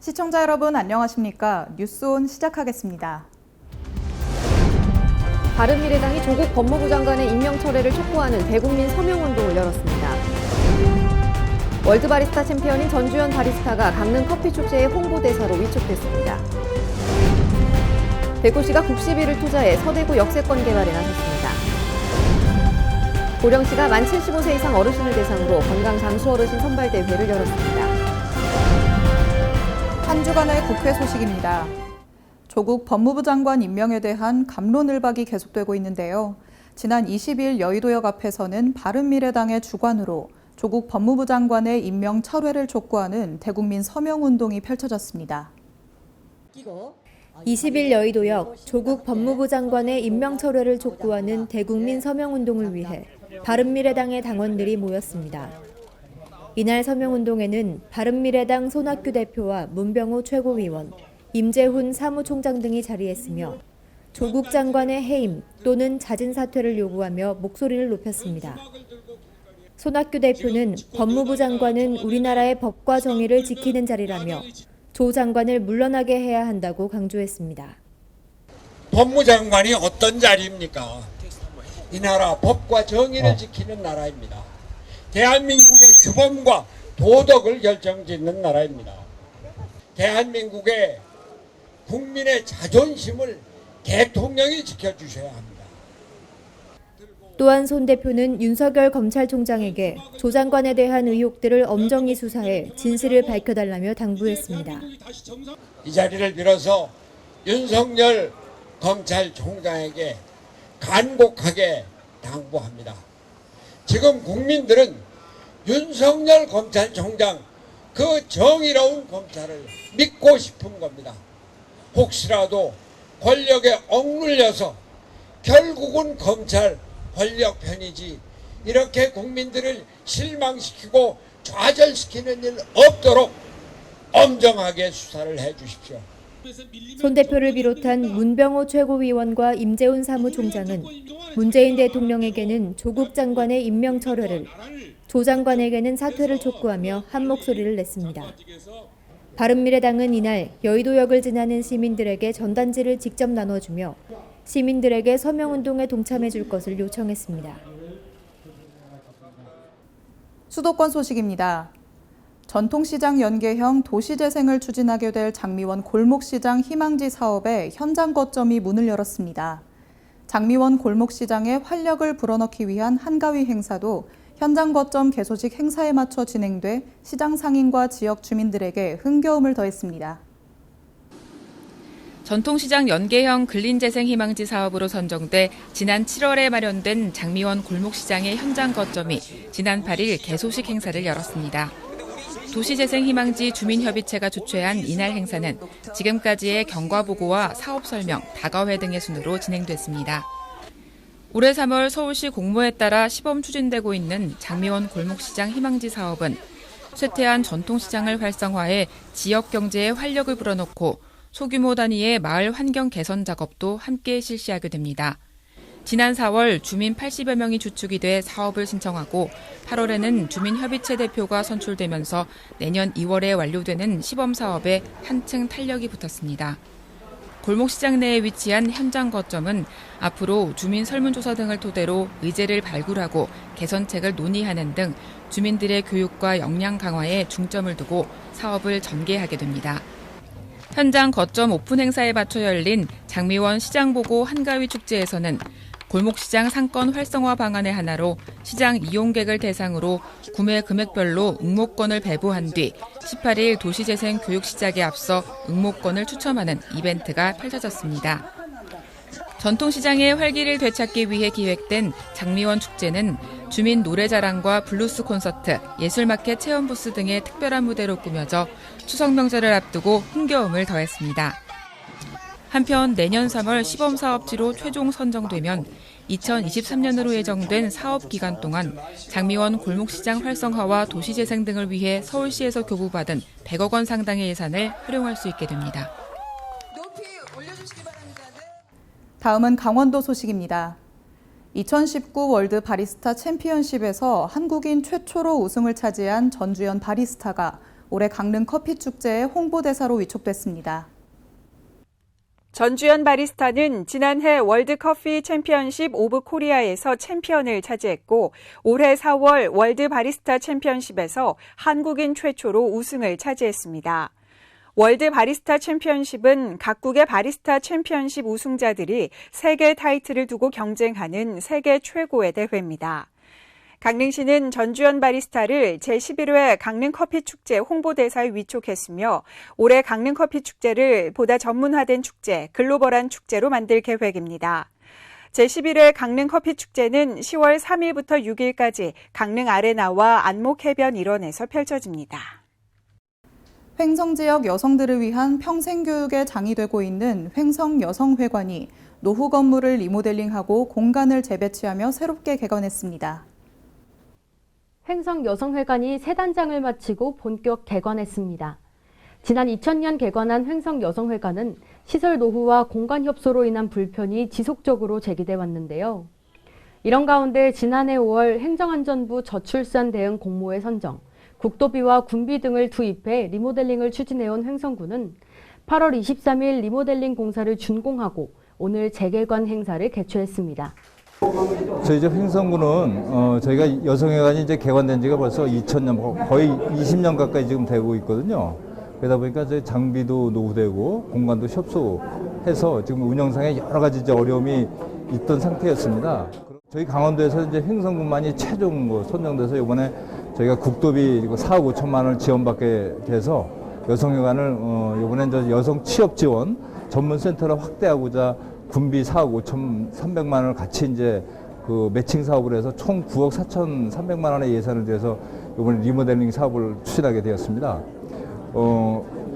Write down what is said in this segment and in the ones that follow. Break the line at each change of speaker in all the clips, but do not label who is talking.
시청자 여러분 안녕하십니까? 뉴스온 시작하겠습니다.
바른미래당이 조국 법무부 장관의 임명 철회를 촉구하는 대국민 서명운동을 열었습니다. 월드바리스타 챔피언인 전주현 바리스타가 강릉 커피축제의 홍보대사로 위촉됐습니다. 대구시가 국시비를 투자해 서대구 역세권 개발에 나섰습니다. 고령시가 만 75세 이상 어르신을 대상으로 건강장수 어르신 선발대회를 열었습니다.
한 주간의 국회 소식입니다. 조국 법무부 장관 임명에 대한 갑론을박이 계속되고 있는데요. 지난 20일 여의도역 앞에서는 바른미래당의 주관으로 조국 법무부 장관의 임명 철회를 촉구하는 대국민 서명운동이 펼쳐졌습니다.
20일 여의도역 조국 법무부 장관의 임명 철회를 촉구하는 대국민 서명운동을 위해 바른미래당의 당원들이 모였습니다. 이날 서명운동에는 바른미래당 손학규 대표와 문병호 최고위원, 임재훈 사무총장 등이 자리했으며 조국 장관의 해임 또는 자진 사퇴를 요구하며 목소리를 높였습니다. 손학규 대표는 법무부 장관은 우리나라의 법과 정의를 지키는 자리라며 조 장관을 물러나게 해야 한다고 강조했습니다.
법무장관이 어떤 자리입니까? 이 나라 법과 정의를 지키는 나라입니다. 대한민국의 규범과 도덕을 결정짓는 나라입니다. 대한민국의 국민의 자존심을 대통령이 지켜주셔야 합니다.
또한 손 대표는 윤석열 검찰총장에게 조 장관에 대한 의혹들을 엄정히 수사해 진실을 밝혀달라며 당부했습니다.
이 자리를 빌어서 윤석열 검찰총장에게 간곡하게 당부합니다. 지금 국민들은 윤석열 검찰총장 그 정의로운 검찰을 믿고 싶은 겁니다. 혹시라도 권력에 억눌려서 결국은 검찰 권력 편이지 이렇게 국민들을 실망시키고 좌절시키는 일 없도록 엄정하게 수사를 해 주십시오.
손 대표를 비롯한 문병호 최고위원과 임재훈 사무총장은 문재인 대통령에게는 조국 장관의 임명 철회를, 조 장관에게는 사퇴를 촉구하며 한 목소리를 냈습니다. 바른미래당은 이날 여의도역을 지나는 시민들에게 전단지를 직접 나눠주며 시민들에게 서명운동에 동참해 줄 것을 요청했습니다.
수도권 소식입니다. 전통시장 연계형 도시재생을 추진하게 될 장미원 골목시장 희망지 사업의 현장 거점이 문을 열었습니다. 장미원 골목시장의 활력을 불어넣기 위한 한가위 행사도 현장 거점 개소식 행사에 맞춰 진행돼 시장 상인과 지역 주민들에게 흥겨움을 더했습니다.
전통시장 연계형 근린재생 희망지 사업으로 선정돼 지난 7월에 마련된 장미원 골목시장의 현장 거점이 지난 8일 개소식 행사를 열었습니다. 도시재생 희망지 주민협의체가 주최한 이날 행사는 지금까지의 경과보고와 사업 설명, 다가회 등의 순으로 진행됐습니다. 올해 3월 서울시 공모에 따라 시범 추진되고 있는 장미원 골목시장 희망지 사업은 쇠퇴한 전통시장을 활성화해 지역 경제에 활력을 불어넣고 소규모 단위의 마을 환경 개선 작업도 함께 실시하게 됩니다. 지난 4월 주민 80여 명이 주축이 돼 사업을 신청하고 8월에는 주민협의체 대표가 선출되면서 내년 2월에 완료되는 시범 사업에 한층 탄력이 붙었습니다. 골목시장 내에 위치한 현장 거점은 앞으로 주민 설문조사 등을 토대로 의제를 발굴하고 개선책을 논의하는 등 주민들의 교육과 역량 강화에 중점을 두고 사업을 전개하게 됩니다. 현장 거점 오픈 행사에 맞춰 열린 장미원 시장보고 한가위 축제에서는 골목시장 상권 활성화 방안의 하나로 시장 이용객을 대상으로 구매 금액별로 응모권을 배부한 뒤 18일 도시재생 교육 시작에 앞서 응모권을 추첨하는 이벤트가 펼쳐졌습니다. 전통시장의 활기를 되찾기 위해 기획된 장미원 축제는 주민 노래자랑과 블루스 콘서트, 예술마켓 체험 부스 등의 특별한 무대로 꾸며져 추석 명절을 앞두고 흥겨움을 더했습니다. 한편 내년 3월 시범사업지로 최종 선정되면 2023년으로 예정된 사업 기간 동안 장미원 골목시장 활성화와 도시재생 등을 위해 서울시에서 교부받은 100억 원 상당의 예산을 활용할 수 있게 됩니다.
다음은 강원도 소식입니다. 2019 월드 바리스타 챔피언십에서 한국인 최초로 우승을 차지한 전주현 바리스타가 올해 강릉 커피축제의 홍보대사로 위촉됐습니다.
전주현 바리스타는 지난해 월드커피 챔피언십 오브 코리아에서 챔피언을 차지했고 올해 4월 월드 바리스타 챔피언십에서 한국인 최초로 우승을 차지했습니다. 월드 바리스타 챔피언십은 각국의 바리스타 챔피언십 우승자들이 세계 타이틀을 두고 경쟁하는 세계 최고의 대회입니다. 강릉시는 전주현 바리스타를 제11회 강릉커피축제 홍보대사에 위촉했으며 올해 강릉커피축제를 보다 전문화된 축제, 글로벌한 축제로 만들 계획입니다. 제11회 강릉커피축제는 10월 3일부터 6일까지 강릉 아레나와 안목해변 일원에서 펼쳐집니다.
횡성 지역 여성들을 위한 평생교육의 장이 되고 있는 횡성 여성회관이 노후 건물을 리모델링하고 공간을 재배치하며 새롭게 개관했습니다.
횡성 여성회관이 새 단장을 마치고 본격 개관했습니다. 지난 2000년 개관한 횡성 여성회관은 시설 노후와 공간 협소로 인한 불편이 지속적으로 제기돼 왔는데요. 이런 가운데 지난해 5월 행정안전부 저출산 대응 공모에 선정, 국도비와 군비 등을 투입해 리모델링을 추진해온 횡성구는 8월 23일 리모델링 공사를 준공하고 오늘 재개관 행사를 개최했습니다.
저희 이제 횡성구는 저희가 여성회관이 이제 개관된 지가 벌써 2000년, 거의 20년 가까이 지금 되고 있거든요. 그러다 보니까 저희 장비도 노후되고 공간도 협소해서 지금 운영상에 여러 가지 이제 어려움이 있던 상태였습니다. 저희 강원도에서 이제 횡성군만이 최종 선정돼서 이번에 저희가 국도비 4억 5천만 원을 지원받게 돼서 여성회관을 이번에 이제 여성 취업 지원 전문센터를 확대하고자 군비 4억 5,300만 원을 같이 이제 그 매칭 사업을 해서 총 9억 4,300만 원의 예산을 들여서 이번에 리모델링 사업을 추진하게 되었습니다.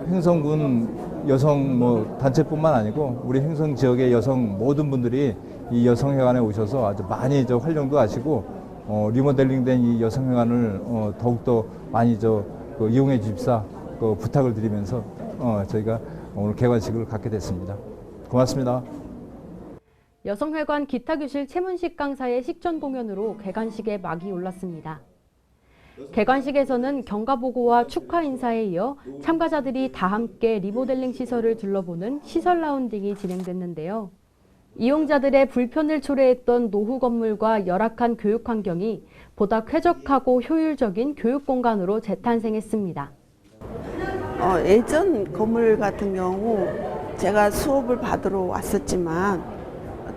횡성군 여성 단체뿐만 아니고 우리 횡성 지역의 여성 모든 분들이 이 여성회관에 오셔서 아주 많이 활용도 하시고 리모델링된 이 여성회관을 더욱더 많이 이용해 주십사 부탁을 드리면서 저희가 오늘 개관식을 갖게 됐습니다. 고맙습니다.
여성회관 기타교실 최문식 강사의 식전 공연으로 개관식에 막이 올랐습니다. 개관식에서는 경과보고와 축하 인사에 이어 참가자들이 다 함께 리모델링 시설을 둘러보는 시설 라운딩이 진행됐는데요. 이용자들의 불편을 초래했던 노후 건물과 열악한 교육 환경이 보다 쾌적하고 효율적인 교육 공간으로 재탄생했습니다.
예전 건물 같은 경우 제가 수업을 받으러 왔었지만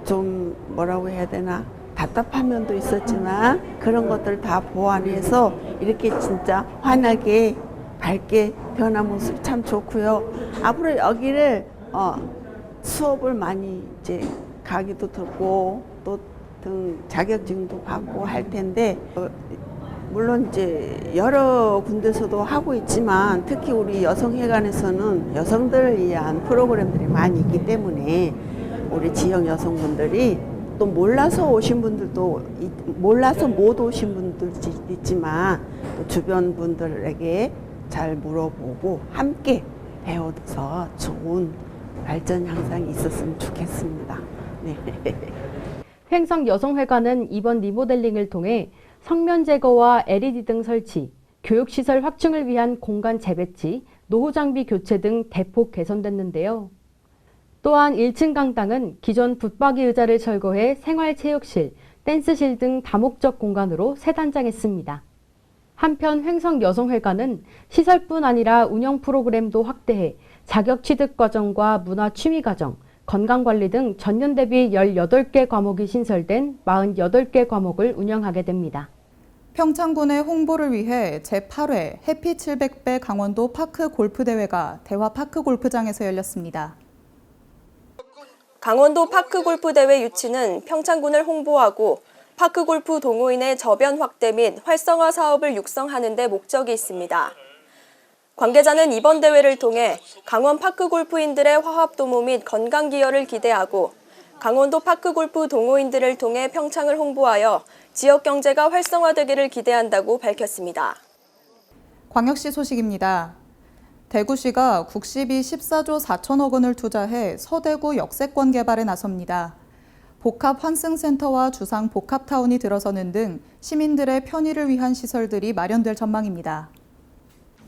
좀 뭐라고 해야 되나 답답한 면도 있었지만 그런 것들 다 보완해서 이렇게 진짜 환하게 밝게 변한 모습이 참 좋고요. 앞으로 여기를 수업을 많이 이제 가기도 듣고 또 등 자격증도 받고 할 텐데 물론 이제 여러 군데서도 하고 있지만 특히 우리 여성회관에서는 여성들을 위한 프로그램들이 많이 있기 때문에 우리 지역 여성분들이 또 몰라서 오신 분들도 몰라서 못 오신 분들도 있지만 또 주변 분들에게 잘 물어보고 함께 배워서 좋은 발전 향상이 있었으면 좋겠습니다. 네.
횡성 여성회관은 이번 리모델링을 통해 성면 제거와 LED 등 설치, 교육시설 확충을 위한 공간 재배치, 노후 장비 교체 등 대폭 개선됐는데요. 또한 1층 강당은 기존 붙박이 의자를 철거해 생활체육실, 댄스실 등 다목적 공간으로 새 단장했습니다. 한편 횡성 여성회관은 시설뿐 아니라 운영 프로그램도 확대해 자격 취득 과정과 문화 취미 과정, 건강관리 등 전년 대비 18개 과목이 신설된 48개 과목을 운영하게 됩니다.
평창군의 홍보를 위해 제8회 해피 700배 강원도 파크 골프대회가 대화 파크 골프장에서 열렸습니다.
강원도 파크골프대회 유치는 평창군을 홍보하고 파크골프 동호인의 저변 확대 및 활성화 사업을 육성하는 데 목적이 있습니다. 관계자는 이번 대회를 통해 강원 파크골프인들의 화합도모 및 건강 기여를 기대하고 강원도 파크골프 동호인들을 통해 평창을 홍보하여 지역 경제가 활성화되기를 기대한다고 밝혔습니다.
광역시 소식입니다. 대구시가 국시비 14조 4천억 원을 투자해 서대구 역세권 개발에 나섭니다. 복합 환승센터와 주상 복합타운이 들어서는 등 시민들의 편의를 위한 시설들이 마련될 전망입니다.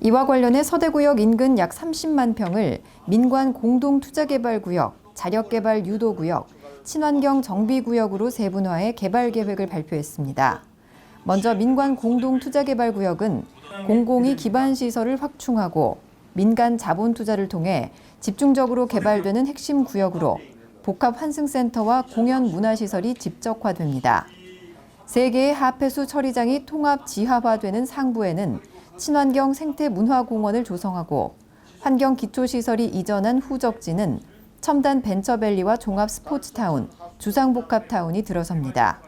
이와 관련해 서대구역 인근 약 30만 평을 민관 공동투자개발구역, 자력개발 유도구역, 친환경 정비구역으로 세분화해 개발 계획을 발표했습니다. 먼저 민관 공동투자개발구역은 공공이 기반시설을 확충하고 민간 자본 투자를 통해 집중적으로 개발되는 핵심 구역으로 복합환승센터와 공연문화시설이 집적화됩니다. 3개의 하폐수 처리장이 통합 지하화되는 상부에는 친환경 생태문화공원을 조성하고 환경기초시설이 이전한 후적지는 첨단 벤처밸리와 종합 스포츠타운, 주상복합타운이 들어섭니다.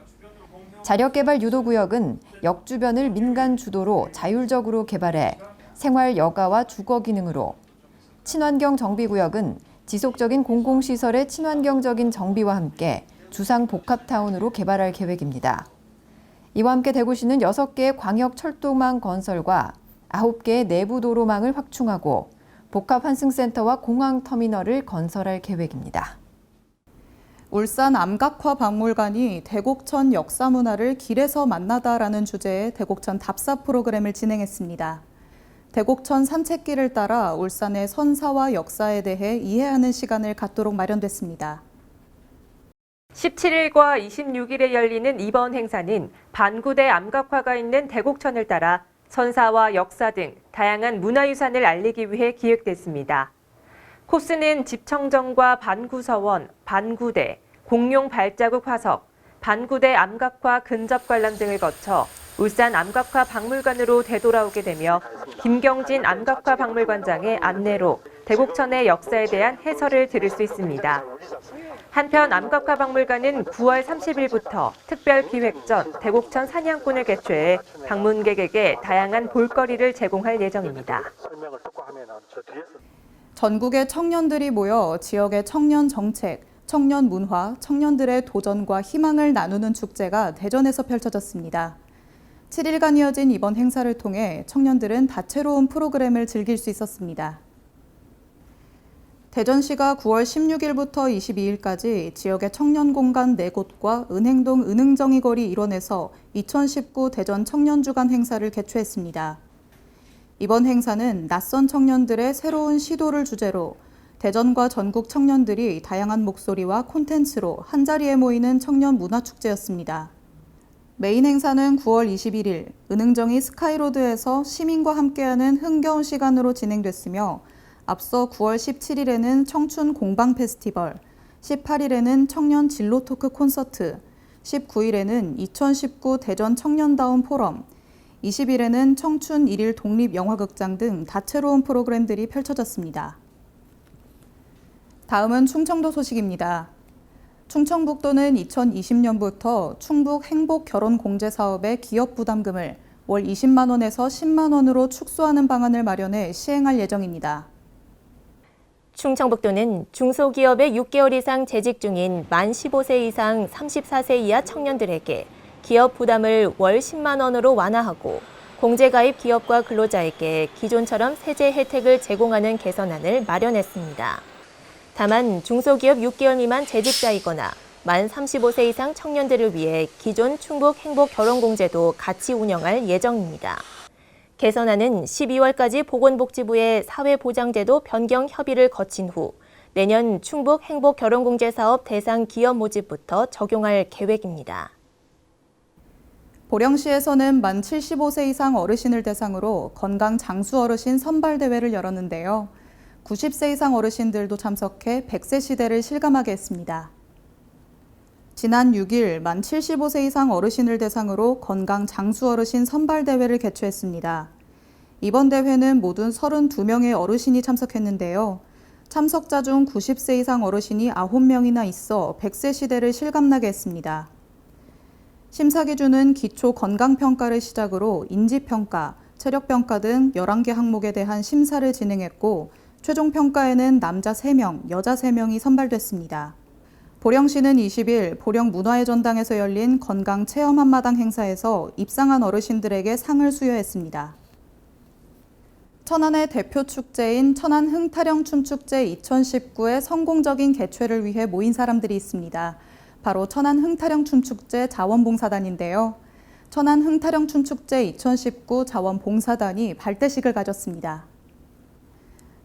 자력개발 유도구역은 역 주변을 민간 주도로 자율적으로 개발해 생활 여가와 주거 기능으로, 친환경 정비구역은 지속적인 공공시설의 친환경적인 정비와 함께 주상복합타운으로 개발할 계획입니다. 이와 함께 대구시는 6개의 광역철도망 건설과 9개의 내부도로망을 확충하고 복합환승센터와 공항터미널을 건설할 계획입니다.
울산 암각화 박물관이 대곡천 역사문화를 길에서 만나다라는 주제의 대곡천 답사 프로그램을 진행했습니다. 대곡천 산책길을 따라 울산의 선사와 역사에 대해 이해하는 시간을 갖도록 마련됐습니다.
17일과 26일에 열리는 이번 행사는 반구대 암각화가 있는 대곡천을 따라 선사와 역사 등 다양한 문화유산을 알리기 위해 기획됐습니다. 코스는 집청정과 반구서원, 반구대, 공룡 발자국 화석, 반구대 암각화 근접 관람 등을 거쳐 울산 암각화 박물관으로 되돌아오게 되며 김경진 암각화 박물관장의 안내로 대곡천의 역사에 대한 해설을 들을 수 있습니다. 한편 암각화 박물관은 9월 30일부터 특별 기획 전 대곡천 사냥꾼을 개최해 방문객에게 다양한 볼거리를 제공할 예정입니다.
전국의 청년들이 모여 지역의 청년 정책, 청년 문화, 청년들의 도전과 희망을 나누는 축제가 대전에서 펼쳐졌습니다. 7일간 이어진 이번 행사를 통해 청년들은 다채로운 프로그램을 즐길 수 있었습니다. 대전시가 9월 16일부터 22일까지 지역의 청년 공간 4곳과 은행동 은흥정이 거리 일원에서 2019 대전 청년주간 행사를 개최했습니다. 이번 행사는 낯선 청년들의 새로운 시도를 주제로 대전과 전국 청년들이 다양한 목소리와 콘텐츠로 한자리에 모이는 청년 문화축제였습니다. 메인 행사는 9월 21일 은흥정이 스카이로드에서 시민과 함께하는 흥겨운 시간으로 진행됐으며 앞서 9월 17일에는 청춘 공방 페스티벌, 18일에는 청년 진로 토크 콘서트, 19일에는 2019 대전 청년다운 포럼, 20일에는 청춘 1일 독립영화극장 등 다채로운 프로그램들이 펼쳐졌습니다. 다음은 충청도 소식입니다. 충청북도는 2020년부터 충북 행복 결혼 공제 사업의 기업 부담금을 월 20만 원에서 10만 원으로 축소하는 방안을 마련해 시행할 예정입니다.
충청북도는 중소기업에 6개월 이상 재직 중인 만 15세 이상 34세 이하 청년들에게 기업 부담을 월 10만 원으로 완화하고 공제가입 기업과 근로자에게 기존처럼 세제 혜택을 제공하는 개선안을 마련했습니다. 다만 중소기업 6개월 미만 재직자이거나 만 35세 이상 청년들을 위해 기존 충북 행복결혼공제도 같이 운영할 예정입니다. 개선안은 12월까지 보건복지부의 사회보장제도 변경 협의를 거친 후 내년 충북 행복결혼공제 사업 대상 기업 모집부터 적용할 계획입니다.
보령시에서는 만 75세 이상 어르신을 대상으로 건강 장수 어르신 선발대회를 열었는데요. 90세 이상 어르신들도 참석해 100세 시대를 실감하게 했습니다. 지난 6일 만 75세 이상 어르신을 대상으로 건강 장수 어르신 선발대회를 개최했습니다. 이번 대회는 모두 32명의 어르신이 참석했는데요. 참석자 중 90세 이상 어르신이 9명이나 있어 100세 시대를 실감나게 했습니다. 심사 기준은 기초 건강평가를 시작으로 인지평가, 체력평가 등 11개 항목에 대한 심사를 진행했고 최종 평가에는 남자 3명, 여자 3명이 선발됐습니다. 보령시는 20일 보령문화의 전당에서 열린 건강 체험 한마당 행사에서 입상한 어르신들에게 상을 수여했습니다. 천안의 대표 축제인 천안 흥타령 춤축제 2019의 성공적인 개최를 위해 모인 사람들이 있습니다. 바로 천안 흥타령 춤축제 자원봉사단인데요. 천안 흥타령 춤축제 2019 자원봉사단이 발대식을 가졌습니다.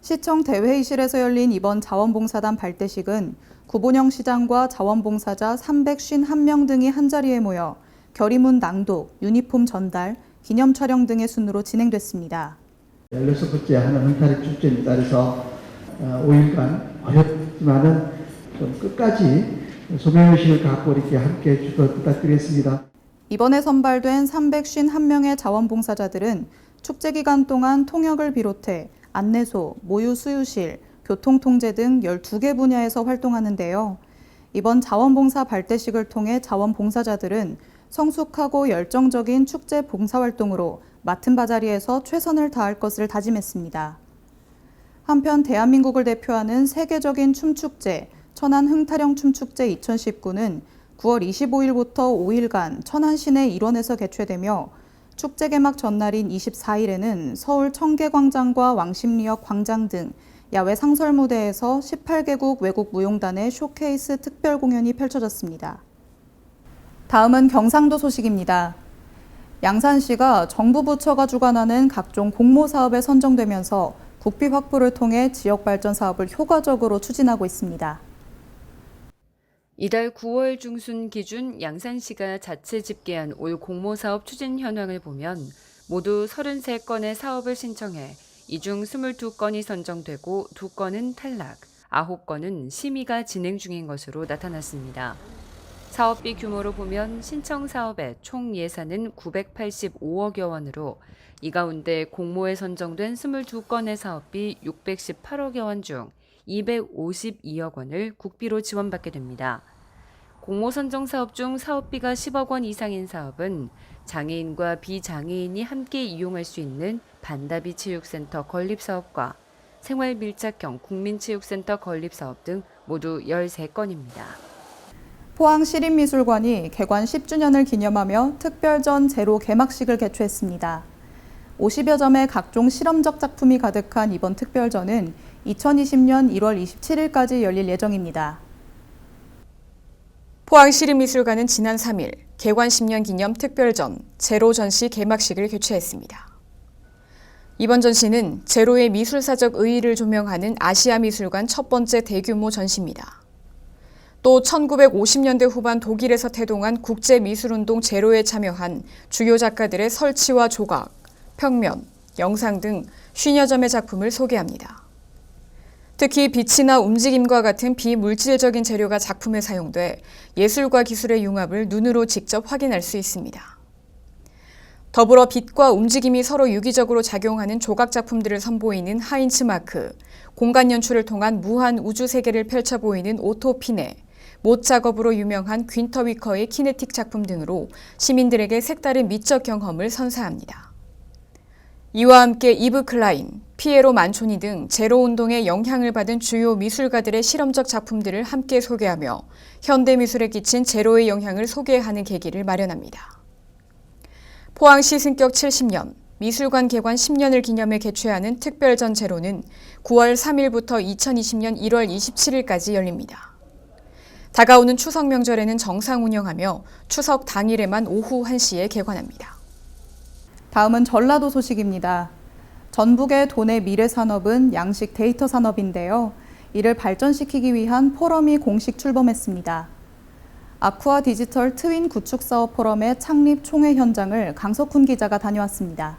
시청 대회의실에서 열린 이번 자원봉사단 발대식은 구본영 시장과 자원봉사자 351명 등이 한자리에 모여 결의문 낭독, 유니폼 전달, 기념 촬영 등의 순으로 진행됐습니다.
16번째 하는 흥타령 축제에 따라서 5일간 어렵지만은 좀 끝까지 소명의식을 갖고 이렇게 함께 해주실 것 부탁드리겠습니다.
이번에 선발된 351명의 자원봉사자들은 축제 기간 동안 통역을 비롯해 안내소, 모유 수유실, 교통통제 등 12개 분야에서 활동하는데요. 이번 자원봉사 발대식을 통해 자원봉사자들은 성숙하고 열정적인 축제 봉사활동으로 맡은 바자리에서 최선을 다할 것을 다짐했습니다. 한편 대한민국을 대표하는 세계적인 춤축제 천안 흥타령 춤축제 2019는 9월 25일부터 5일간 천안 시내 일원에서 개최되며 축제 개막 전날인 24일에는 서울 청계광장과 왕십리역 광장 등 야외 상설 무대에서 18개국 외국 무용단의 쇼케이스 특별 공연이 펼쳐졌습니다. 다음은 경상도 소식입니다. 양산시가 정부 부처가 주관하는 각종 공모 사업에 선정되면서 국비 확보를 통해 지역 발전 사업을 효과적으로 추진하고 있습니다.
이달 9월 중순 기준 양산시가 자체 집계한 올 공모사업 추진 현황을 보면 모두 33건의 사업을 신청해 이 중 22건이 선정되고 2건은 탈락, 9건은 심의가 진행 중인 것으로 나타났습니다. 사업비 규모로 보면 신청 사업의 총 예산은 985억여 원으로 이 가운데 공모에 선정된 22건의 사업비 618억여 원 중 252억 원을 국비로 지원받게 됩니다. 공모 선정 사업 중 사업비가 10억 원 이상인 사업은 장애인과 비장애인이 함께 이용할 수 있는 반다비 체육센터 건립사업과 생활밀착형 국민체육센터 건립사업 등 모두 13건입니다.
포항시립미술관이 개관 10주년을 기념하며 특별전 제로 개막식을 개최했습니다. 50여 점의 각종 실험적 작품이 가득한 이번 특별전은 2020년 1월 27일까지 열릴 예정입니다.
포항시립미술관은 지난 3일 개관 10년 기념 특별전 제로 전시 개막식을 개최했습니다. 이번 전시는 제로의 미술사적 의의를 조명하는 아시아미술관 첫 번째 대규모 전시입니다. 또 1950년대 후반 독일에서 태동한 국제미술운동 제로에 참여한 주요 작가들의 설치와 조각, 평면, 영상 등 50여 점의 작품을 소개합니다. 특히 빛이나 움직임과 같은 비물질적인 재료가 작품에 사용돼 예술과 기술의 융합을 눈으로 직접 확인할 수 있습니다. 더불어 빛과 움직임이 서로 유기적으로 작용하는 조각 작품들을 선보이는 하인츠 마크, 공간 연출을 통한 무한 우주 세계를 펼쳐 보이는 오토피네, 못 작업으로 유명한 귄터 위커의 키네틱 작품 등으로 시민들에게 색다른 미적 경험을 선사합니다. 이와 함께 이브 클라인, 피에로 만초니 등 제로 운동에 영향을 받은 주요 미술가들의 실험적 작품들을 함께 소개하며 현대미술에 끼친 제로의 영향을 소개하는 계기를 마련합니다. 포항시 승격 70년, 미술관 개관 10년을 기념해 개최하는 특별전 제로는 9월 3일부터 2020년 1월 27일까지 열립니다. 다가오는 추석 명절에는 정상 운영하며 추석 당일에만 오후 1시에 개관합니다.
다음은 전라도 소식입니다. 전북의 도내 미래 산업은 양식 데이터 산업인데요. 이를 발전시키기 위한 포럼이 공식 출범했습니다. 아쿠아 디지털 트윈 구축 사업 포럼의 창립 총회 현장을 강석훈 기자가 다녀왔습니다.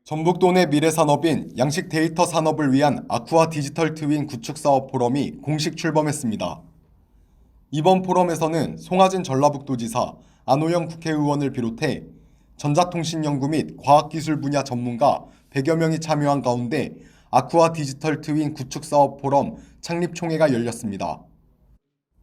전북 도내 미래 산업인 양식 데이터 산업을 위한 아쿠아 디지털 트윈 구축 사업 포럼이 공식 출범했습니다. 이번 포럼에서는 송하진 전라북도지사, 안호영 국회의원을 비롯해 전자통신연구 및 과학기술 분야 전문가 100여 명이 참여한 가운데 아쿠아 디지털 트윈 구축 사업 포럼 창립 총회가 열렸습니다.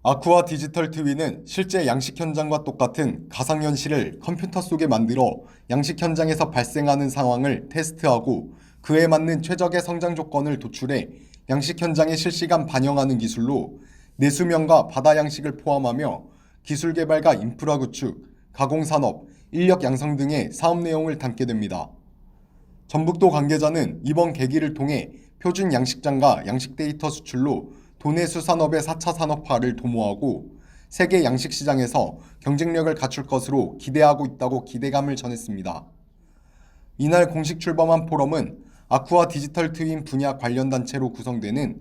아쿠아 디지털 트윈은 실제 양식 현장과 똑같은 가상현실을 컴퓨터 속에 만들어 양식 현장에서 발생하는 상황을 테스트하고 그에 맞는 최적의 성장 조건을 도출해 양식 현장에 실시간 반영하는 기술로 내수면과 바다 양식을 포함하며 기술 개발과 인프라 구축, 가공산업, 인력 양성 등의 사업 내용을 담게 됩니다. 전북도 관계자는 이번 계기를 통해 표준 양식장과 양식 데이터 수출로 도내 수산업의 4차 산업화를 도모하고 세계 양식 시장에서 경쟁력을 갖출 것으로 기대하고 있다고 기대감을 전했습니다. 이날 공식 출범한 포럼은 아쿠아 디지털 트윈 분야 관련 단체로 구성되는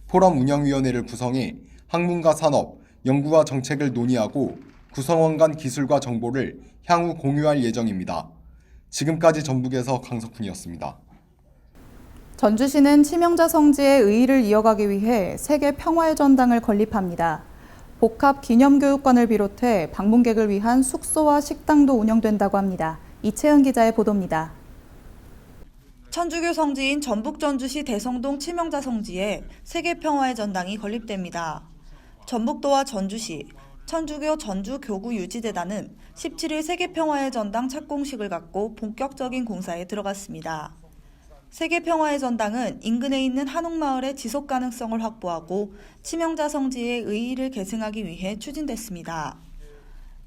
포럼 운영위원회를 구성해 학문과 산업, 연구와 정책을 논의하고 구성원 간 기술과 정보를 향후 공유할 예정입니다. 지금까지 전북에서 강석훈이었습니다.
전주시는 치명자 성지의 의의를 이어가기 위해 세계 평화의 전당을 건립합니다. 복합 기념교육관을 비롯해 방문객을 위한 숙소와 식당도 운영된다고 합니다. 이채은 기자의 보도입니다.
천주교 성지인 전북 전주시 대성동 치명자 성지에 세계 평화의 전당이 건립됩니다. 전북도와 전주시, 천주교 전주교구유지재단은 17일 세계 평화의 전당 착공식을 갖고 본격적인 공사에 들어갔습니다. 세계 평화의 전당은 인근에 있는 한옥마을의 지속 가능성을 확보하고 치명자 성지의 의의를 계승하기 위해 추진됐습니다.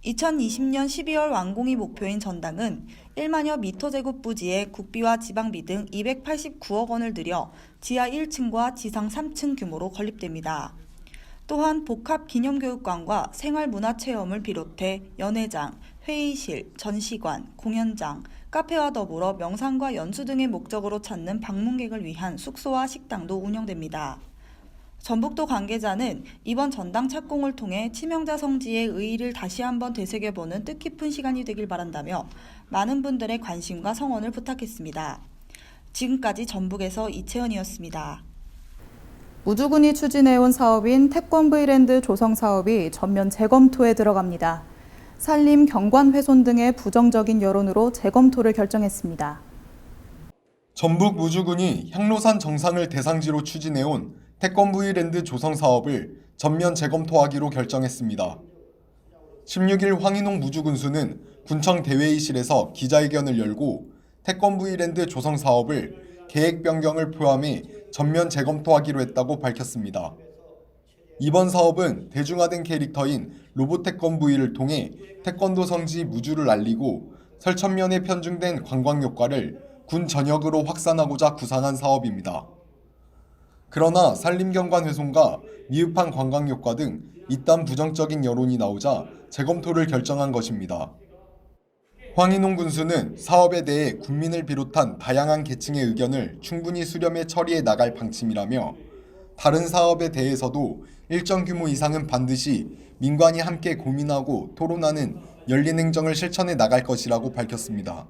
2020년 12월 완공이 목표인 전당은 1만여 미터제곱 부지에 국비와 지방비 등 289억 원을 들여 지하 1층과 지상 3층 규모로 건립됩니다. 또한 복합 기념교육관과 생활문화체험을 비롯해 연회장, 회의실, 전시관, 공연장, 카페와 더불어 명상과 연수 등의 목적으로 찾는 방문객을 위한 숙소와 식당도 운영됩니다. 전북도 관계자는 이번 전당 착공을 통해 치명자 성지의 의의를 다시 한번 되새겨보는 뜻깊은 시간이 되길 바란다며 많은 분들의 관심과 성원을 부탁했습니다. 지금까지 전북에서 이채연이었습니다.
우주군이 추진해온 사업인 태권브이랜드 조성 사업이 전면 재검토에 들어갑니다. 산림, 경관 훼손 등의 부정적인 여론으로 재검토를 결정했습니다.
전북 우주군이 향로산 정상을 대상지로 추진해온 태권브이랜드 조성 사업을 전면 재검토하기로 결정했습니다. 16일 황인홍 우주군수는 군청 대회의실에서 기자회견을 열고 태권브이랜드 조성 사업을 계획 변경을 포함해 전면 재검토하기로 했다고 밝혔습니다. 이번 사업은 대중화된 캐릭터인 로봇 태권브이를 통해 태권도 성지 무주를 알리고 설천면에 편중된 관광 효과를 군 전역으로 확산하고자 구상한 사업입니다. 그러나 산림경관 훼손과 미흡한 관광 효과 등 이딴 부정적인 여론이 나오자 재검토를 결정한 것입니다. 황인홍 군수는 사업에 대해 국민을 비롯한 다양한 계층의 의견을 충분히 수렴해 처리해 나갈 방침이라며 다른 사업에 대해서도 일정 규모 이상은 반드시 민관이 함께 고민하고 토론하는 열린 행정을 실천해 나갈 것이라고 밝혔습니다.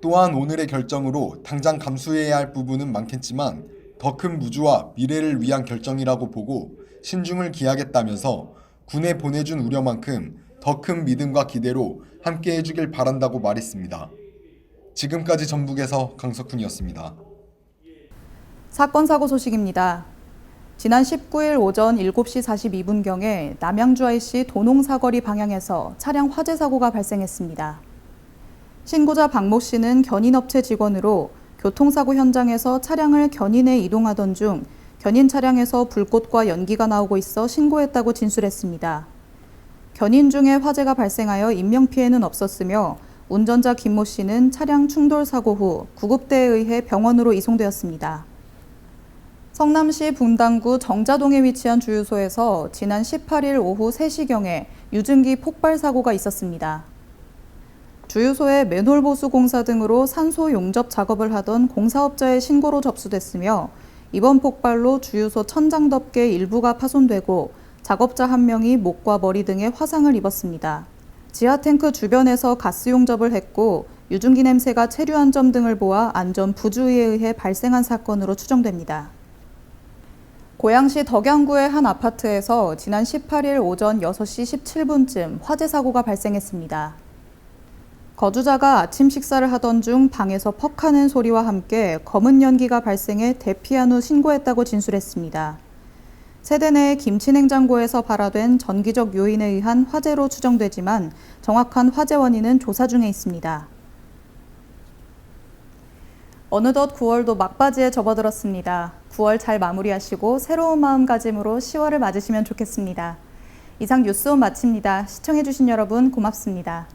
또한 오늘의 결정으로 당장 감수해야 할 부분은 많겠지만 더 큰 무주와 미래를 위한 결정이라고 보고 신중을 기하겠다면서 군에 보내준 우려만큼 더 큰 믿음과 기대로 함께 해주길 바란다고 말했습니다. 지금까지 전북에서 강석훈이었습니다.
사건 사고 소식입니다. 지난 19일 오전 7시 42분경에 남양주 IC 도농사거리 방향에서 차량 화재 사고가 발생했습니다. 신고자 박모 씨는 견인업체 직원으로 교통사고 현장에서 차량을 견인해 이동하던 중 견인 차량에서 불꽃과 연기가 나오고 있어 신고했다고 진술했습니다. 견인 중에 화재가 발생하여 인명피해는 없었으며 운전자 김모 씨는 차량 충돌 사고 후 구급대에 의해 병원으로 이송되었습니다. 성남시 분당구 정자동에 위치한 주유소에서 지난 18일 오후 3시경에 유증기 폭발 사고가 있었습니다. 주유소에 맨홀 보수 공사 등으로 산소 용접 작업을 하던 공사업자의 신고로 접수됐으며 이번 폭발로 주유소 천장 덮개 일부가 파손되고 작업자 1명이 목과 머리 등에 화상을 입었습니다. 지하 탱크 주변에서 가스 용접을 했고 유증기 냄새가 체류한 점 등을 보아 안전 부주의에 의해 발생한 사건으로 추정됩니다. 고양시 덕양구의 한 아파트에서 지난 18일 오전 6시 17분쯤 화재 사고가 발생했습니다. 거주자가 아침 식사를 하던 중 방에서 퍽하는 소리와 함께 검은 연기가 발생해 대피한 후 신고했다고 진술했습니다. 세대 내의 김치냉장고에서 발화된 전기적 요인에 의한 화재로 추정되지만 정확한 화재 원인은 조사 중에 있습니다. 어느덧 9월도 막바지에 접어들었습니다. 9월 잘 마무리하시고 새로운 마음가짐으로 10월을 맞으시면 좋겠습니다. 이상 뉴스온 마칩니다. 시청해주신 여러분 고맙습니다.